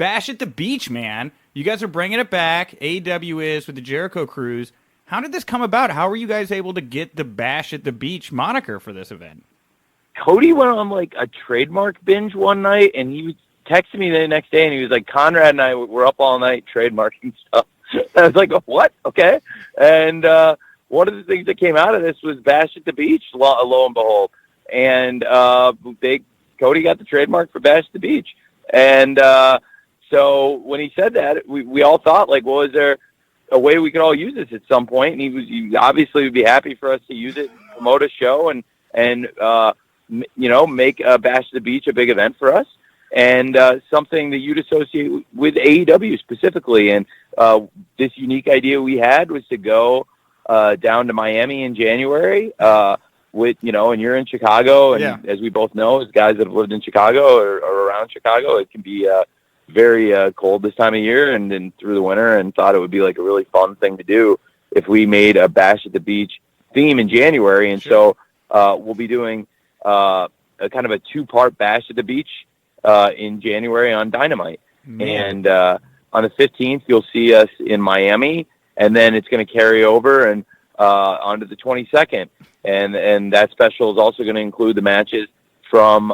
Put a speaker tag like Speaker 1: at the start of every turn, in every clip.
Speaker 1: Bash at the Beach, man. You guys are bringing it back. AEW is with the Jericho Cruise. How did this come about? How were you guys able to get the Bash at the Beach moniker for this event?
Speaker 2: Cody went on like a trademark binge one night, and he texted me the next day, and he was like, Conrad and I were up all night trademarking stuff. I was like, what? Okay. And one of the things that came out of this was Bash at the Beach, lo and behold. And Cody got the trademark for Bash at the Beach. And so when he said that, we all thought, like, well, is there a way we could all use this at some point? And he obviously would be happy for us to use it, promote a show, and make Bash at the Beach a big event for us, and something that you'd associate with AEW specifically. And this unique idea we had was to go down to Miami in January and you're in Chicago, and as we both know, as guys that have lived in Chicago or around Chicago, it can be very cold this time of year and then through the winter, and thought it would be like a really fun thing to do if we made a Bash at the Beach theme in January. And so we'll be doing a kind of a 2-part Bash at the Beach in January on Dynamite. And on the 15th, you'll see us in Miami, and then it's going to carry over and onto the 22nd. And that special is also going to include the matches from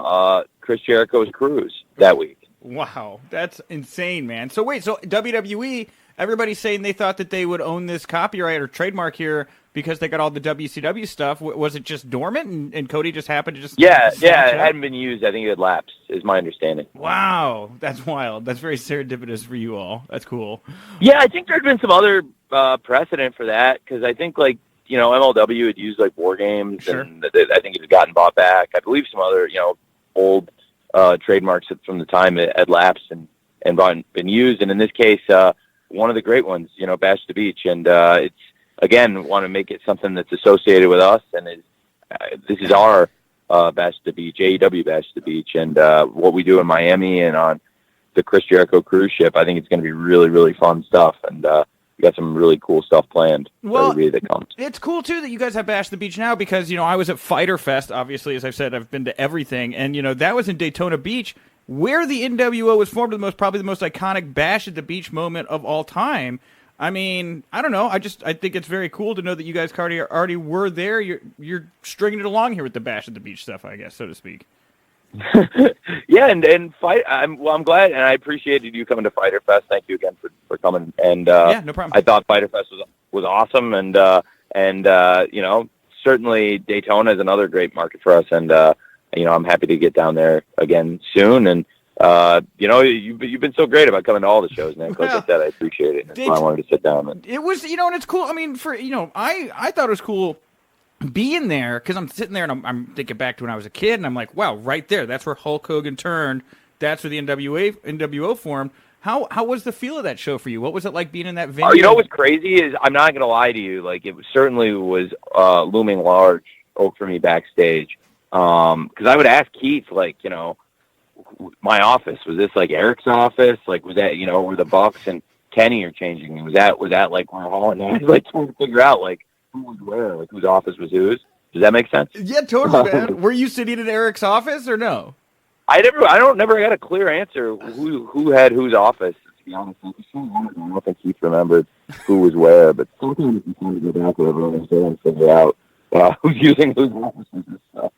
Speaker 2: Chris Jericho's cruise that week.
Speaker 1: Wow, that's insane, man. So wait, so WWE, everybody's saying they thought that they would own this copyright or trademark here because they got all the WCW stuff. Was it just dormant, and Cody just happened to just...
Speaker 2: Yeah, it hadn't been used. I think it had lapsed, is my understanding.
Speaker 1: Wow, that's wild. That's very serendipitous for you all. That's cool.
Speaker 2: Yeah, I think there's been some other precedent for that, because I think, MLW had used, War Games, and I think it had gotten bought back. I believe some other, old trademarks from the time it had lapsed and been used. And in this case, one of the great ones, Bash the Beach. And it's, again, want to make it something that's associated with us. And this is our Bash the Beach, AEW Bash the Beach. And what we do in Miami and on the Chris Jericho cruise ship, I think it's going to be really, really fun stuff. And we got some really cool stuff planned for everybody that comes.
Speaker 1: It's cool, too, that you guys have Bash the Beach now because, I was at Fyter Fest, obviously, as I've said, I've been to everything, and, that was in Daytona Beach, where the NWO was formed, probably the most iconic Bash at the Beach moment of all time. I mean, I don't know, I think it's very cool to know that you guys already were there. You're stringing it along here with the Bash at the Beach stuff, I guess, so to speak.
Speaker 2: Yeah, and I'm glad, and I appreciated you coming to Fyter Fest. Thank you again for coming. And
Speaker 1: no problem.
Speaker 2: I thought Fyter Fest was awesome, and certainly Daytona is another great market for us. And I'm happy to get down there again soon. And you've been so great about coming to all the shows, Nick. Like I said, I appreciate it. That's why I wanted to sit down.
Speaker 1: It was, and it's cool. I mean, I thought it was cool being there, because I'm sitting there and I'm thinking back to when I was a kid, and I'm like, wow, right there, that's where Hulk Hogan turned. That's where the NWO formed. How was the feel of that show for you? What was it like being in that venue?
Speaker 2: What's crazy is, I'm not going to lie to you, it certainly was looming large for me backstage. Because I would ask Keith, my office, was this Eric's office? Was that, where the Bucks and Kenny are changing? Was that where Hall and I was trying to figure out who was where, whose office was whose? Does that make sense?
Speaker 1: Yeah, totally, man. Were you sitting in Eric's office or no?
Speaker 2: I never got a clear answer who had whose office. To be honest, it was so long ago. I don't think Keith remembered who was where, but sometimes it's fun to go back over and figure out who's using whose offices and stuff.